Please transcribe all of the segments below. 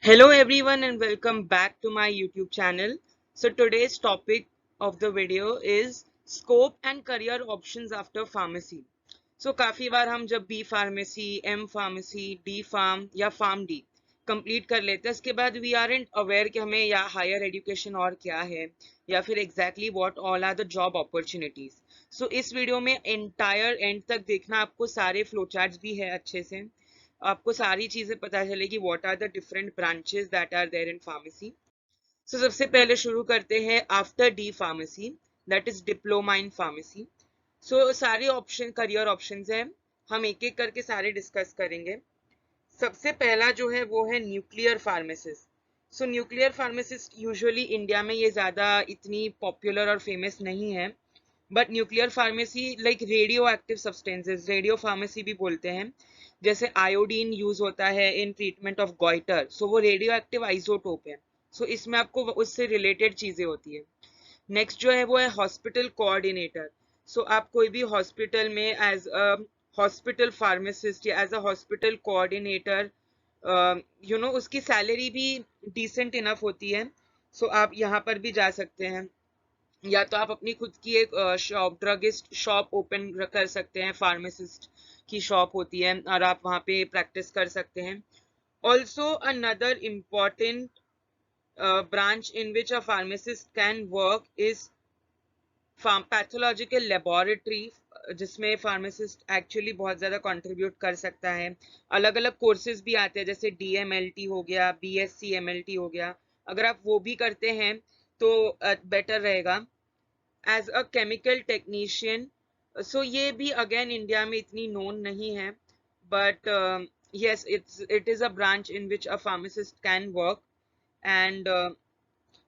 Hello everyone and welcome back to my YouTube channel. So today's topic of the video is scope and career options after pharmacy. So काफी बार हम जब B pharmacy, M pharmacy, D farm या farm D complete कर लेते हैं उसके बाद we aren't aware कि हमें या हायर एजुकेशन और क्या है या फिर exactly what all are the job opportunities. So इस वीडियो में एंटायर एंड तक देखना, आपको सारे फ्लो चार्ट्स भी है अच्छे से, आपको सारी चीजें पता चलेगी what are the different branches that are there in pharmacy. So सबसे पहले शुरू करते हैं after D pharmacy, that is diploma in pharmacy. So सारे ऑप्शन करियर ऑप्शंस हैं, हम एक एक करके सारे डिस्कस करेंगे. सबसे पहला जो है वो है न्यूक्लियर फार्मासिस्ट. सो न्यूक्लियर फार्मासिस्ट यूजुअली इंडिया में ये ज्यादा इतनी पॉपुलर और फेमस नहीं है, but nuclear pharmacy like radio active substances, radio pharmacy भी बोलते हैं. जैसे आयोडीन यूज होता है इन ट्रीटमेंट ऑफ गॉइटर, सो वो रेडियो एक्टिव आइसोटोप है. सो इसमें आपको उससे रिलेटेड चीजें होती है. नेक्स्ट जो है वो है हॉस्पिटल कोऑर्डिनेटर. सो आप कोई भी हॉस्पिटल में एज अ हॉस्पिटल फार्मासिस्ट या एज अ हॉस्पिटल कोऑर्डिनेटर, उसकी सैलरी भी डिसेंट इनफ होती है. सो आप यहाँ पर भी जा सकते हैं, या तो आप अपनी खुद की एक शॉप, ड्रगिस्ट शॉप ओपन कर सकते हैं, फार्मासिस्ट की शॉप होती है और आप वहाँ पे प्रैक्टिस कर सकते हैं. Also another important branch in which a pharmacist can work is pathological laboratory, जिसमें फार्मासिस्ट एक्चुअली बहुत ज्यादा कंट्रीब्यूट कर सकता है. अलग अलग कोर्सेज भी आते हैं जैसे DMLT हो गया, BSc MLT हो गया. अगर आप वो भी करते हैं तो बेटर रहेगा. एज अ केमिकल टेक्नीशियन, सो ये भी अगेन इंडिया में इतनी नोन नहीं है, but yes, it is a branch in which a pharmacist can work. And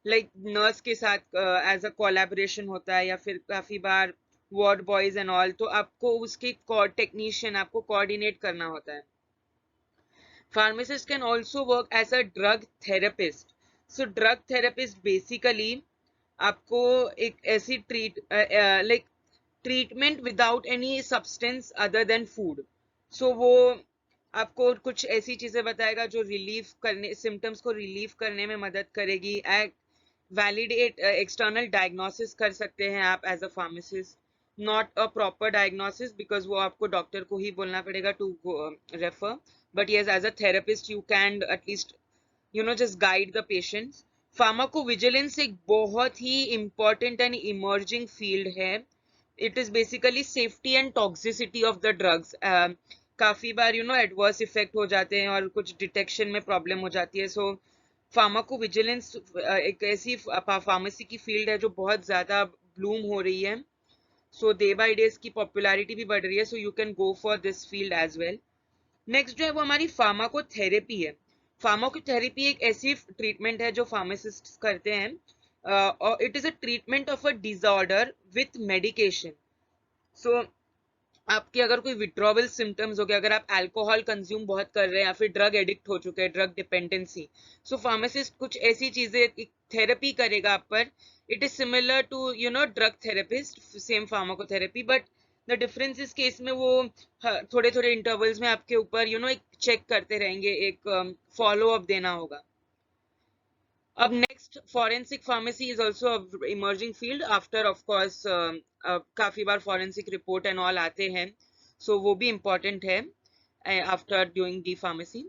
like nurse के साथ एज अ कोलैबोरेशन होता है, या फिर काफी बार वार्ड बॉयज एंड ऑल, तो आपको उसके टेक्नीशियन आपको कोऑर्डिनेट करना होता है. Pharmacist can also work as a drug therapist. So drug therapist basically आपको एक ऐसी like treatment without any substance other than food. So वो आपको कुछ ऐसी चीजें बताएगा जो रिलीफ करने, सिम्टम्स को रिलीव करने में मदद करेगी. वैलिडेट एक्सटर्नल डायग्नोसिस कर सकते हैं आप as a pharmacist, not a proper diagnosis because वो आपको डॉक्टर को ही बोलना पड़ेगा to refer, but yes as a therapist you can at least just guide the patients. Pharmacovigilance एक बहुत ही important एंड इमर्जिंग फील्ड है. It is basically safety and toxicity of the drugs. काफी बार एडवर्स इफेक्ट हो जाते हैं और कुछ डिटेक्शन में प्रॉब्लम हो जाती है. सो फार्माकोविजिलेंस एक ऐसी फार्मेसी की फील्ड है जो बहुत ज्यादा ब्लूम हो रही है. सो डे बाय डे इसकी पॉपुलैरिटी भी बढ़ रही है. So you can go for this field as well. Next जो है वो हमारी फार्माकोथेरेपी है. फार्माकोथेरेपी एक ऐसी ट्रीटमेंट है जो फार्मासिस्ट करते हैं, और it is a treatment of a disorder with medication. So आपके अगर कोई विड्रॉवल सिम्टम्स हो गया, अगर आप अल्कोहल कंज्यूम बहुत कर रहे हैं या फिर ड्रग एडिक्ट हो चुके हैं, ड्रग डिपेंडेंसी, सो फार्मासिस्ट कुछ ऐसी चीजें थेरेपी करेगा आप पर. It is similar to drug therapist, same pharmacotherapy, but the difference इस केस में वो थोड़े थोड़े इंटरवल्स में आपके ऊपर एक चेक करते रहेंगे, एक फॉलो अप देना होगा. अब next, forensic pharmacy is also emerging field after of course. काफी बार फॉरेंसिक रिपोर्ट एंड ऑल आते हैं, सो वो भी इम्पोर्टेंट है after doing D pharmacy.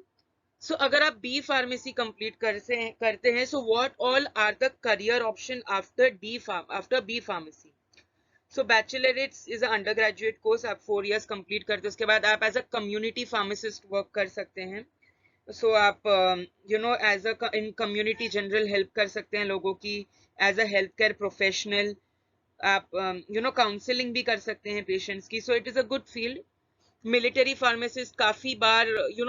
So अगर आप बी फार्मेसी कंप्लीट करते हैं, so what all are the career option after B pharmacy. So bachelorettes is under graduate course, आप 4 years कंप्लीट करते हैं, उसके बाद आप as a community pharmacist work कर सकते हैं. सो आप as a in community general help कर सकते हैं लोगों की, as a health care professional आप काउंसलिंग भी कर सकते हैं पेशेंट्स की. So it is a good field. Military pharmacist काफी बार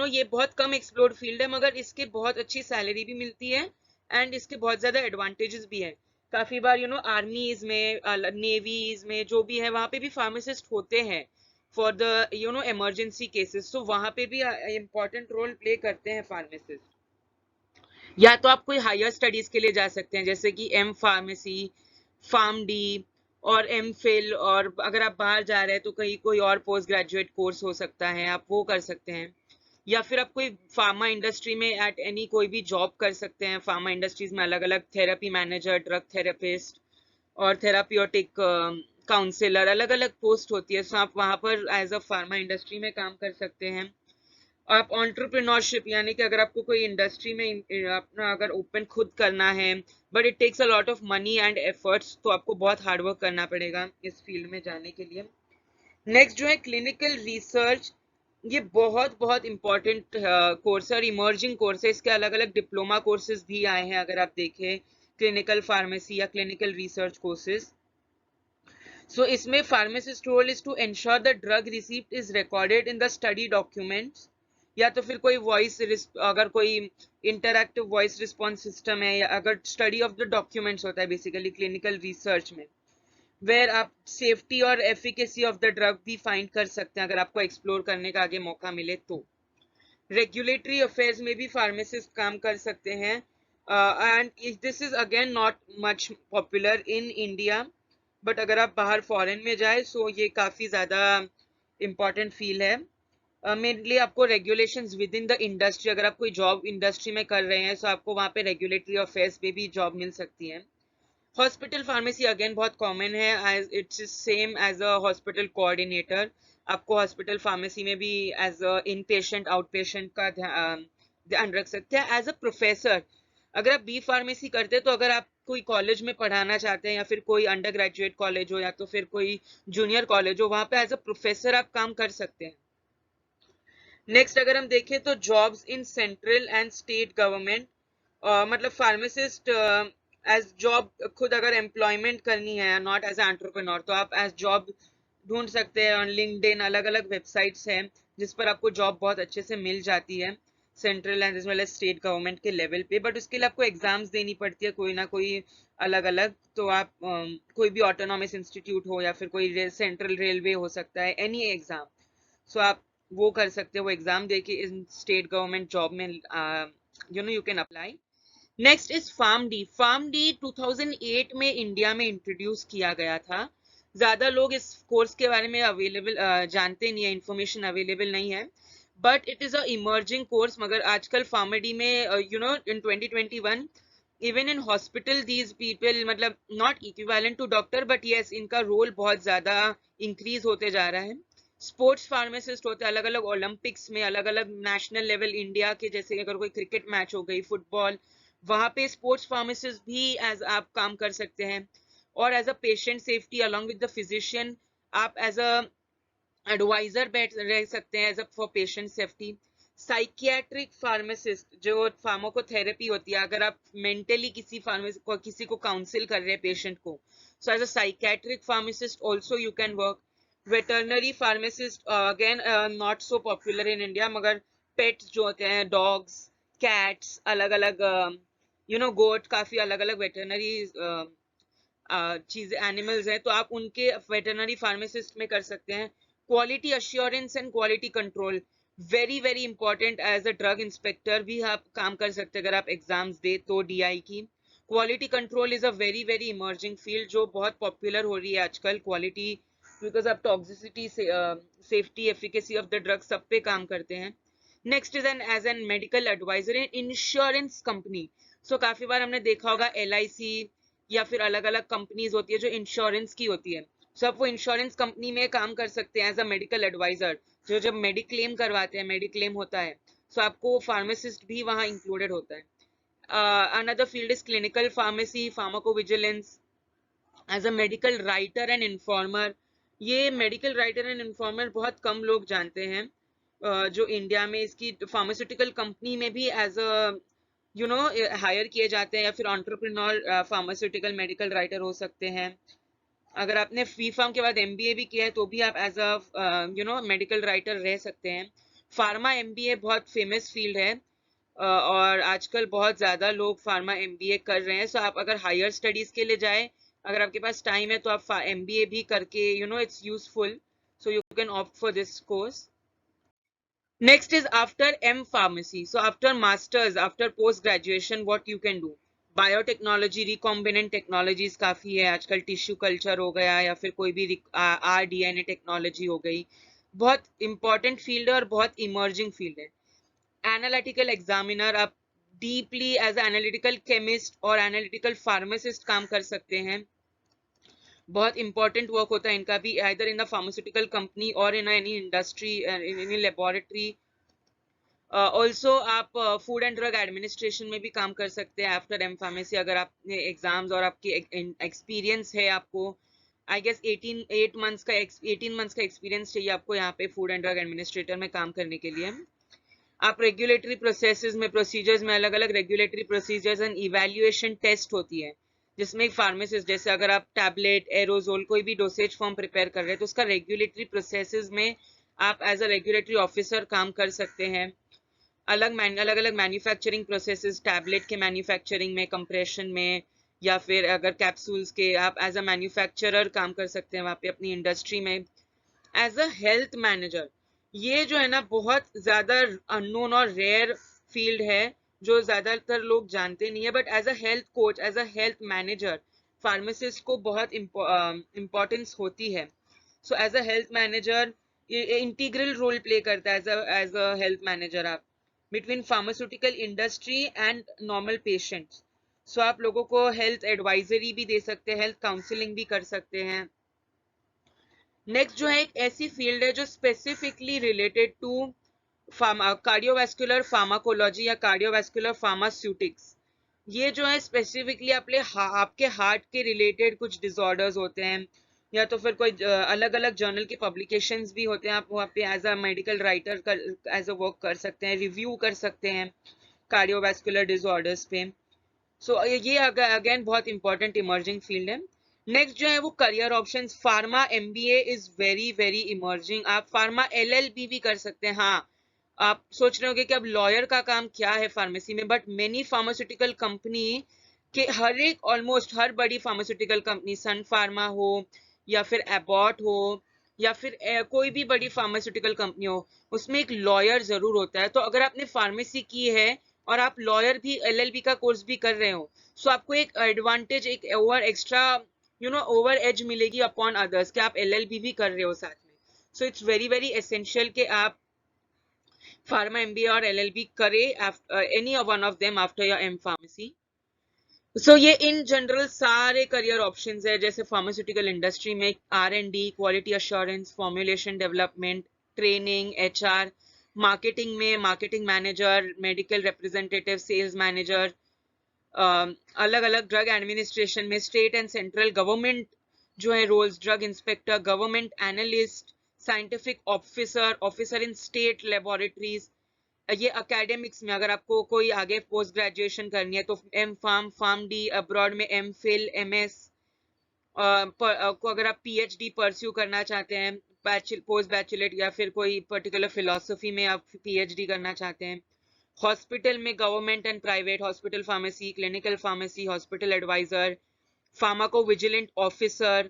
ये बहुत कम एक्सप्लोर्ड फील्ड है, मगर इसके बहुत अच्छी सैलरी भी मिलती है एंड इसके बहुत ज्यादा एडवांटेजेस भी है. काफी बार आर्मीज में, नेवीज में जो भी है, वहां पे भी फार्मासिस्ट होते हैं फॉर द इमरजेंसी केसेस. तो वहां पे भी इंपॉर्टेंट रोल प्ले करते हैं फार्मासिस्ट. या तो आप कोई हायर स्टडीज के लिए जा सकते हैं जैसे कि M फार्मेसी, फार्म डी और M Phil, और अगर आप बाहर जा रहे हैं तो कहीं कोई और पोस्ट ग्रेजुएट कोर्स हो सकता है, आप वो कर सकते हैं. या फिर आप कोई फार्मा इंडस्ट्री में एट एनी कोई भी जॉब कर सकते हैं। फार्मा इंडस्ट्रीज में अलग अलग थेरेपी मैनेजर, ड्रग थेरेपिस्ट और थेराप्यूटिक काउंसलर, अलग अलग पोस्ट होती है। सो आप वहां पर एज अ फार्मा इंडस्ट्री में काम कर सकते हैं। आप एंटरप्रेन्योरशिप, यानी कि अगर आपको कोई इंडस्ट्री में अपना अगर ओपन खुद करना है, but it takes a lot of money and efforts, तो आपको बहुत हार्डवर्क करना पड़ेगा इस फील्ड में जाने के लिए। नेक्स्ट जो है क्लिनिकल रिसर्च, ये बहुत बहुत इंपॉर्टेंट कोर्स है और इमर्जिंग कोर्स है। इसके अलग अलग डिप्लोमा कोर्सेज भी आए हैं अगर आप देखें, क्लिनिकल फार्मेसी या क्लिनिकल रिसर्च कोर्सेज। सो इसमें pharmacist role is to ensure the drug receipt is recorded in the study documents, या तो फिर कोई वॉइस, अगर कोई इंटरैक्टिव वॉइस रिस्पॉन्स सिस्टम है, या अगर स्टडी ऑफ द डॉक्यूमेंट्स होता है बेसिकली क्लिनिकल रिसर्च में, वेयर आप सेफ्टी और एफिकेसी ऑफ द ड्रग भी फाइंड कर सकते हैं अगर आपको एक्सप्लोर करने का आगे मौका मिले तो। रेगुलेटरी अफेयर्स में भी फार्मासिस्ट काम कर सकते हैं, and this is again not much popular in India, but अगर आप बाहर फॉरेन में जाए सो ये काफी ज्यादा इम्पोर्टेंट फील्ड है। मेनली आपको regulations with in the industry, अगर आप कोई जॉब इंडस्ट्री में कर रहे हैं तो आपको वहां पे रेगुलेटरी अफेयर्स में भी जॉब मिल सकती है। हॉस्पिटल फार्मेसी अगेन बहुत कॉमन है, it's same as a hospital coordinator. आपको हॉस्पिटल फार्मेसी में भी as a inpatient outpatient का ध्यान रख सकते हैं। एज अ प्रोफेसर अगर आप बी फार्मेसी करते हैं, तो अगर आप कोई कॉलेज में पढ़ाना चाहते हैं, या फिर कोई अंडर ग्रेजुएट कॉलेज हो या तो फिर कोई जूनियर कॉलेज हो, वहां पे एज अ प्रोफेसर आप काम कर सकते हैं। नेक्स्ट अगर हम देखें तो jobs in central and state government, मतलब फार्मासिस्ट एज जॉब खुद अगर एम्प्लॉयमेंट करनी है, नॉट एज एंटरप्रेन्योर, तो आप एज जॉब ढूंढ सकते हैं ऑन लिंक्डइन। अलग अलग वेबसाइट्स हैं जिस पर आपको जॉब बहुत अच्छे से मिल जाती है central and as well as state government के लेवल पे, बट उसके लिए आपको एग्जाम्स देनी पड़ती है कोई ना कोई अलग अलग। तो आप कोई भी ऑटोनॉमस इंस्टीट्यूट हो या फिर कोई सेंट्रल रेलवे हो सकता है, एनी एग्जाम, सो आप वो कर सकते हो, वो एग्जाम देके इन स्टेट गवर्नमेंट जॉब में you can apply. Next is pharm D. Pharm D 2008 में इंडिया में इंट्रोड्यूस किया गया था। ज्यादा लोग इस कोर्स के बारे में अवेलेबल जानते नहीं है, इंफॉर्मेशन अवेलेबल नहीं है, but it is a emerging course. मगर आजकल फार्मेडी में in 2021 even in hospital these people, मतलब not equivalent to doctor, but yes इनका रोल बहुत ज्यादा इंक्रीज होते जा रहा है। स्पोर्ट्स फार्मासिस्ट होते हैं अलग अलग ओलंपिक्स में, अलग अलग नेशनल लेवल इंडिया के, जैसे अगर कोई क्रिकेट मैच हो गई, फुटबॉल, वहां पे स्पोर्ट्स फार्मासिस्ट भी एज आप काम कर सकते हैं। और as a patient safety along with the physician आप एज अ एडवाइजर बैठ रह सकते हैं as a for patient safety. Psychiatric pharmacist जो फार्माकोथेरेपी होती है, अगर आप मेंटली किसी को काउंसिल कर रहे हैं पेशेंट को, so as a psychiatric pharmacist also you can work. Veterinary pharmacist again not so popular in India, मगर पेट्स जो होते हैं, डॉग्स, कैट्स, अलग अलग गोट, काफी अलग अलग वेटरनरी चीज एनिमल्स हैं, तो आप उनके वेटरनरी फार्मासिस्ट में कर सकते हैं। Quality assurance and quality control very very important, as a drug inspector भी आप काम कर सकते हैं अगर आप एग्जाम्स दे तो डीआई की। Quality control is a very very emerging field जो बहुत पॉपुलर हो रही है आजकल। क्वालिटी बिकॉज आप टॉक्सिसिटी से safety efficacy of the drug सब पे काम करते हैं। Next is an medical adviser in insurance company. So काफी बार हमने देखा होगा LIC या फिर अलग अलग कंपनीज होती है जो इंश्योरेंस की होती है, सब वो इंश्योरेंस कंपनी में काम कर सकते हैं एज अ मेडिकल एडवाइजर। जो जब मेडिक्लेम करवाते हैं, मेडिक्लेम होता है, सो आपको फार्मासिस्ट भी वहां इंक्लूडेड होता है। Another field is clinical pharmacy, pharmacovigilance as a medical writer and informer. ये मेडिकल राइटर एंड इन्फॉर्मर बहुत कम लोग जानते हैं, जो इंडिया में इसकी फार्मास्यूटिकल कंपनी में भी एज अ हायर किए जाते हैं, या फिर एंटरप्रेन्योर फार्मास्यूटिकल मेडिकल राइटर हो सकते हैं। अगर आपने फी फार्म के बाद MBA भी किया है तो भी आप एज अ मेडिकल राइटर रह सकते हैं। फार्मा MBA बहुत फेमस फील्ड है, और आजकल बहुत ज्यादा लोग फार्मा MBA कर रहे हैं। सो आप अगर हायर स्टडीज के लिए जाए, अगर आपके पास टाइम है तो आप MBA भी करके it's useful, so you can opt for this course. Next is after M pharmacy. So after masters, after post graduation, what you can do? Biotechnology, recombinant technologies काफी है आजकल, टिश्यू कल्चर हो गया या फिर कोई भी RDNA टेक्नोलॉजी हो गई, बहुत इंपॉर्टेंट फील्ड है और बहुत इमर्जिंग फील्ड है। एनालिटिकल एग्जामिनर, आप डीपली एज एनालिटिकल केमिस्ट और एनालिटिकल फार्मासिस्ट काम कर सकते हैं। बहुत इंपॉर्टेंट वर्क होता है इनका भी, either in the pharmaceutical company और in any industry, in any laboratory. Also आप फूड एंड ड्रग एडमिनिस्ट्रेशन में भी काम कर सकते हैं आफ्टर एम फार्मेसी, अगर आपने एग्जाम्स और आपकी एक्सपीरियंस है, आपको आई गेस 18 मंथ्स का एक्सपीरियंस चाहिए आपको यहाँ पे फूड एंड ड्रग एडमिनिस्ट्रेटर में काम करने के लिए। आप रेगुलेटरी प्रोसेसेस में, प्रोसीजर्स में, अलग अलग regulatory procedures and evaluation test होती है, जिसमें एक फार्मासिस्ट, जैसे अगर आप टैबलेट, एरोजोल, कोई भी डोसेज फॉर्म प्रिपेयर कर रहे हैं तो उसका रेगुलेटरी प्रोसेसेस में आप एज अ रेगुलेटरी ऑफिसर काम कर सकते हैं। अलग अलग मैन्युफैक्चरिंग प्रोसेसेस, टैबलेट के मैन्युफैक्चरिंग में, कंप्रेशन में, या फिर अगर कैप्सूल्स के, आप एज अ मैन्युफैक्चरर काम कर सकते हैं वहाँ पे अपनी इंडस्ट्री में। एज अ हेल्थ मैनेजर, ये जो है ना बहुत ज्यादा अननोन और रेयर फील्ड है जो ज्यादातर लोग जानते नहीं है, but as a health coach, as a health manager pharmacist को बहुत इम्पोर्टेंस होती है। So as a health manager integral role play करता है एज अ हेल्थ मैनेजर आप between pharmaceutical industry and normal patients. So आप लोगों को हेल्थ एडवाइजरी भी दे सकते हैं, हेल्थ काउंसलिंग भी कर सकते हैं। नेक्स्ट जो है एक ऐसी फील्ड है जो specifically related to cardiovascular pharmacology या कार्डियोवैस्कुलर फार्मास्यूटिक्स। ये जो है स्पेसिफिकली आपके हार्ट के रिलेटेड कुछ डिसऑर्डर्स होते हैं, या तो फिर कोई अलग अलग जर्नल के पब्लिकेशंस भी होते हैं, आप वहाँ पे as a medical writer as a work कर सकते हैं, रिव्यू कर सकते हैं कार्डियोवैस्कुलर डिसऑर्डर्स पे। सो ये अगेन बहुत इंपॉर्टेंट इमर्जिंग फील्ड है। नेक्स्ट जो है वो career options, pharma MBA is very very emerging. आप फार्मा एलएलबी भी कर सकते हैं। हाँ, आप सोच रहे होंगे कि अब लॉयर का काम क्या है फार्मेसी में, बट मेनी फार्मास्यूटिकल कंपनी के ऑलमोस्ट हर बड़ी फार्मास्यूटिकल कंपनी, सन फार्मा हो या फिर एबॉट हो या फिर कोई भी बड़ी फार्मास्यूटिकल कंपनी हो, उसमें एक लॉयर जरूर होता है। तो अगर आपने फार्मेसी की है और आप लॉयर भी, एलएलबी का कोर्स भी कर रहे हो, सो आपको एक एडवांटेज, एक एक्स्ट्रा ओवर एज मिलेगी अपॉन अदर्स कि आप एलएलबी भी कर रहे हो साथ में। So it's very very essential कि आप फार्मा एमबीए और एलएलबी करे, any one of them after your M pharmacy. So ये इन जनरल सारे करियर ऑप्शंस है, जैसे फार्मास्यूटिकल इंडस्ट्री में R&D, quality assurance, formulation development, training, HR, marketing में marketing manager, medical representative, sales manager, अलग अलग ड्रग एडमिनिस्ट्रेशन में state and central government जो है roles, drug inspector, government analyst, scientific officer in state laboratories. ये academics में अगर आपको कोई आगे पोस्ट ग्रेजुएशन करनी है तो एम फार्म डी, अब्रॉड में एम फिल, MS को अगर आप PhD परस्यू करना चाहते हैं, पोस्ट बैचलर या फिर कोई पर्टिकुलर फिलोसफी में आप PhD करना चाहते हैं। हॉस्पिटल में government and private, hospital pharmacy, clinical pharmacy, hospital advisor, pharmacovigilance officer,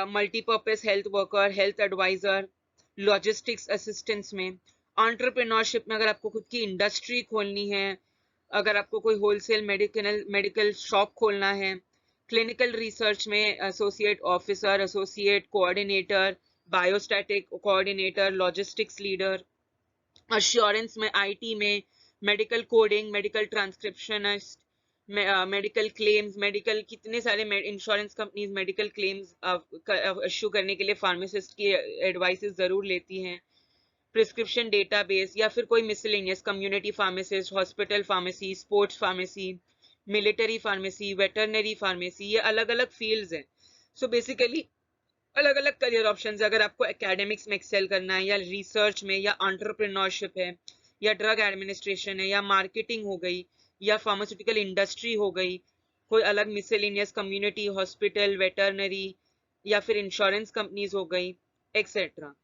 multipurpose health worker, health advisor, logistics assistants में। एंटरप्रेन्योरशिप में अगर आपको खुद की इंडस्ट्री खोलनी है, अगर आपको कोई होलसेल मेडिकल शॉप खोलना है, क्लिनिकल रिसर्च में associate officer, associate coordinator, biostatic coordinator, logistics leader, assurance में IT में medical coding, medical transcriptionist, medical claims, medical कितने सारे insurance companies medical claims issue करने के लिए फार्मासिस्ट की एडवाइसेस जरूर लेती हैं। प्रिस्क्रिप्शन डेटाबेस या फिर कोई miscellaneous, community pharmacist, hospital pharmacy, sports pharmacy, military pharmacy, veterinary pharmacy, ये अलग अलग फील्ड्स हैं। सो बेसिकली अलग अलग करियर ऑप्शंस, अगर आपको एकेडमिक्स में एक्सेल करना है या रिसर्च में या एंटरप्रेन्योरशिप है या ड्रग एडमिनिस्ट्रेशन है या मार्केटिंग हो गई या फार्मास्यूटिकल इंडस्ट्री हो गई, कोई अलग मिसलेनियस, कम्युनिटी, हॉस्पिटल, वेटरनरी या फिर इंश्योरेंस कंपनीज हो गई, एक्सेट्रा।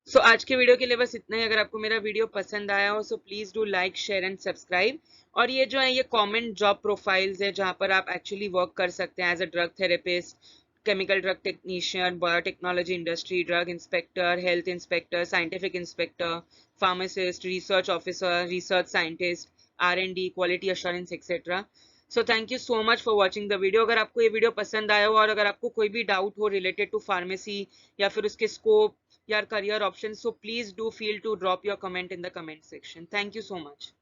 सो आज के वीडियो के लिए बस इतना ही। अगर आपको मेरा वीडियो पसंद आया हो so please do like, share and subscribe. और ये जो है ये कॉमन जॉब प्रोफाइल्स है जहाँ पर आप एक्चुअली वर्क कर सकते हैं as a drug therapist, chemical drug technician, biotechnology industry, drug inspector, health inspector, scientific inspector, pharmacist, research officer, research scientist, R&D, quality assurance, etcetera. So thank you so much for watching the video. अगर आपको ये video पसंद आया हो और अगर आपको कोई भी डाउट हो रिलेटेड टू फार्मेसी या फिर उसके scope your career options. So please do feel to drop your comment in the comment section. Thank you so much.